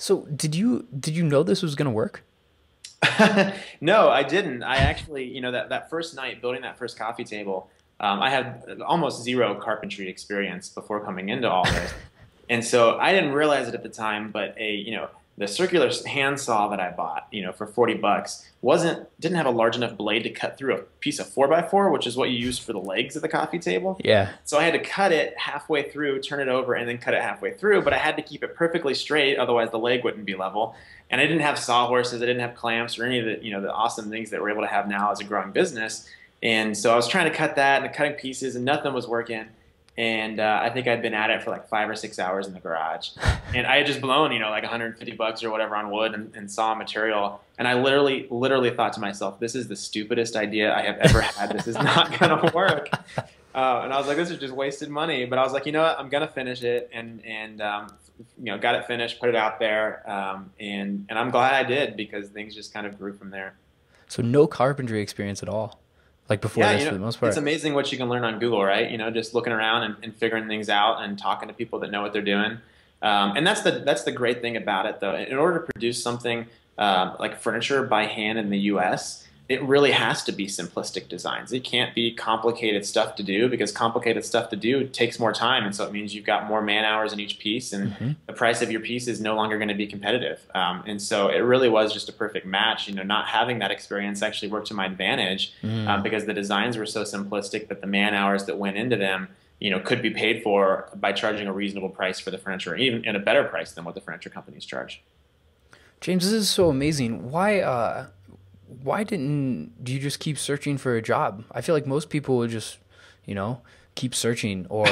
So did you know this was gonna work? No, I didn't. I actually, that first night building that first coffee table, I had almost zero carpentry experience before coming into all this. And so I didn't realize it at the time, but the circular hand saw that I bought, for 40 bucks didn't have a large enough blade to cut through a piece of 4x4, which is what you use for the legs of the coffee table. Yeah. So I had to cut it halfway through, turn it over, and then cut it halfway through, but I had to keep it perfectly straight, otherwise the leg wouldn't be level. And I didn't have sawhorses, I didn't have clamps or any of the awesome things that we're able to have now as a growing business. And so I was trying to cut that and cutting pieces, and nothing was working. And I think I'd been at it for like 5 or 6 hours in the garage. And I had just blown, like 150 bucks or whatever on wood and saw material. And I literally thought to myself, this is the stupidest idea I have ever had. This is not going to work. And I was like, this is just wasted money. But I was like, you know what? I'm going to finish it. And got it finished, put it out there. And I'm glad I did because things just kind of grew from there. So no carpentry experience at all, like before Yeah, this for the most it's part. amazing what you can learn on Google, right? Just looking around and figuring things out and talking to people that know what they're doing. And that's the great thing about it, though. In order to produce something like furniture by hand in the U.S., it really has to be simplistic designs. It can't be complicated stuff to do because complicated stuff to do takes more time, and so it means you've got more man hours in each piece, and Hmm. the price of your piece is no longer going to be competitive. And so it really was just a perfect match. Not having that experience actually worked to my advantage Mm. because the designs were so simplistic that the man hours that went into them, could be paid for by charging a reasonable price for the furniture, even in a better price than what the furniture companies charge. James, this is so amazing. Why didn't you just keep searching for a job? I feel like most people would just, you know, keep searching or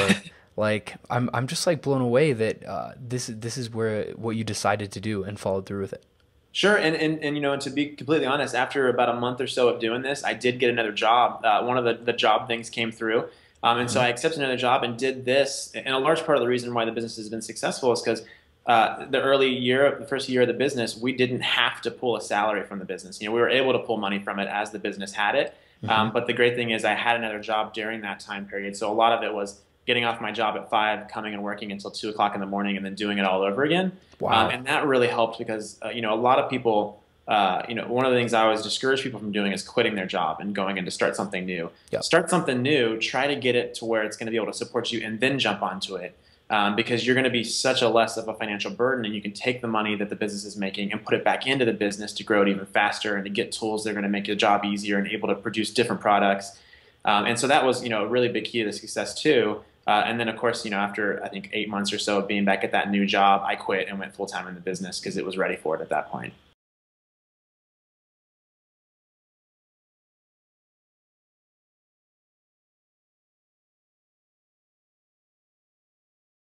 like I'm just like blown away that this is where what you decided to do and followed through with it. Sure, and to be completely honest, after about a month or so of doing this, I did get another job. One of the job things came through, and so Hmm. I accepted another job and did this. And a large part of the reason why the business has been successful is because the first year of the business, we didn't have to pull a salary from the business. We were able to pull money from it as the business had it. Hmm. But the great thing is, I had another job during that time period, so a lot of it was getting off my job at 5, coming and working until 2 o'clock in the morning, and then doing it all over again. Wow. And that really helped because a lot of people, one of the things I always discourage people from doing is quitting their job and going in to start something new. Yep. Start something new, try to get it to where it's going to be able to support you, and then jump onto it. Because you're going to be such a less of a financial burden, and you can take the money that the business is making and put it back into the business to grow it even faster and to get tools that are going to make your job easier and able to produce different products. And so that was, a really big key to success too. And then, of course, after I think 8 months or so of being back at that new job, I quit and went full time in the business because it was ready for it at that point.